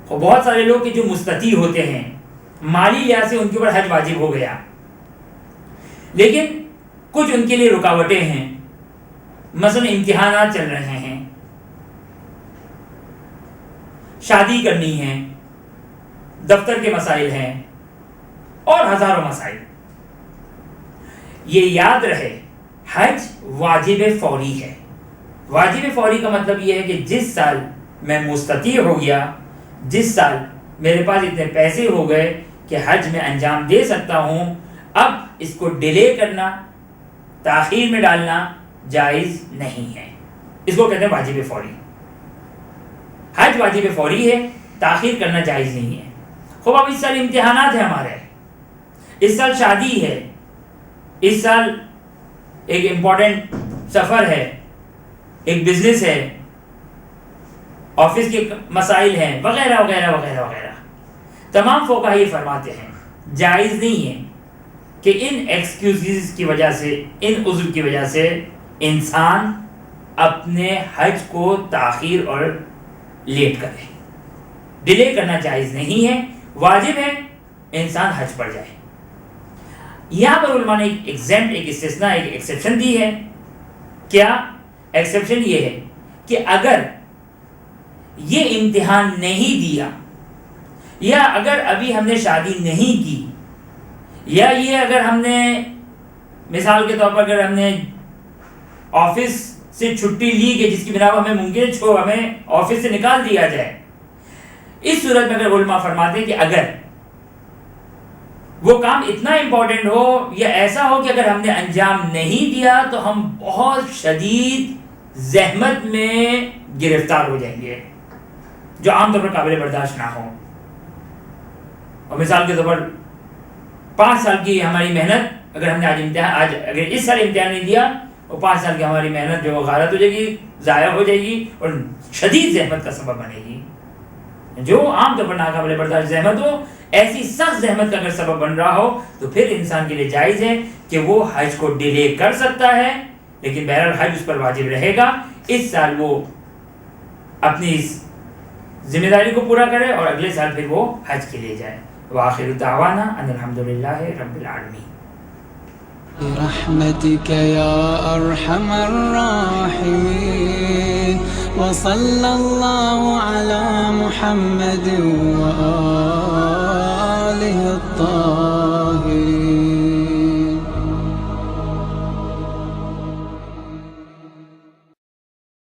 اور بہت سارے لوگ جو مستطیع ہوتے ہیں مالی لحاظ سے ان کے اوپر حج واجب ہو گیا، لیکن کچھ ان کے لیے رکاوٹیں ہیں، مثلا امتحانات چل رہے ہیں، شادی کرنی ہے، دفتر کے مسائل ہیں اور ہزاروں مسائل. یہ یاد رہے حج واجب فوری ہے. واجب فوری کا مطلب یہ ہے کہ جس سال میں مستطیع ہو گیا، جس سال میرے پاس اتنے پیسے ہو گئے کہ حج میں انجام دے سکتا ہوں، اب اس کو ڈیلے کرنا، تاخیر میں ڈالنا جائز نہیں ہے. اس کو کہتے ہیں واجب فوری. حج واجب فوری ہے، تاخیر کرنا جائز نہیں ہے. خوب اب اس سال امتحانات ہیں ہمارے، اس سال شادی ہے، اس سال ایک امپورٹنٹ سفر ہے، ایک بزنس ہے، آفس کے مسائل ہیں، وغیرہ وغیرہ وغیرہ وغیرہ. تمام فقہا یہ فرماتے ہیں جائز نہیں ہے کہ ان ایکسکیوزز کی وجہ سے، ان عذر کی وجہ سے انسان اپنے حج کو تاخیر اور لیٹ کرے. ڈیلے کرنا جائز نہیں ہے، واجب ہے انسان حج پر جائے. یہاں پر علماء نے ایک استثناء، ایک ایکسیپشن دی ہے. کیا ایکسیپشن؟ یہ ہے کہ اگر یہ امتحان نہیں دیا، یا اگر ابھی ہم نے شادی نہیں کی، یا یہ اگر ہم نے مثال کے طور پر اگر ہم نے آفس سے چھٹی لی کہ جس کی بنا پر ہمیں ممکن ہے ہمیں آفس سے نکال دیا جائے، اس صورت میں اگر علماء فرماتے ہیں کہ اگر وہ کام اتنا امپورٹنٹ ہو یا ایسا ہو کہ اگر ہم نے انجام نہیں دیا تو ہم بہت شدید زحمت میں گرفتار ہو جائیں گے جو عام طور پر قابل برداشت نہ ہو. اور مثال کے طور پر 5 سال کی ہماری محنت، اگر ہم نے آج اگر اس سال امتحان نہیں دیا، اور 5 سال کی ہماری محنت جو غارت ہو جائے گی، ضائع ہو جائے گی اور شدید زحمت کا سبب بنے گی. جو عام طور پر ناقابل برداشت زحمت ہو، ایسی سخت زحمت کا اگر سبب بن رہا ہو تو پھر انسان کے لیے جائز ہے کہ وہ حج کو ڈیلے کر سکتا ہے، لیکن بہرحال حج اس پر واجب رہے گا. اس سال وہ اپنی اس ذمہ داری کو پورا کرے اور اگلے سال پھر وہ حج کے لیے جائے. وآخر دعوانا ان الحمدللہ رب العالمین. برحمتك يا أرحم الراحمين وصلى الله على محمد وآله الطاهرين.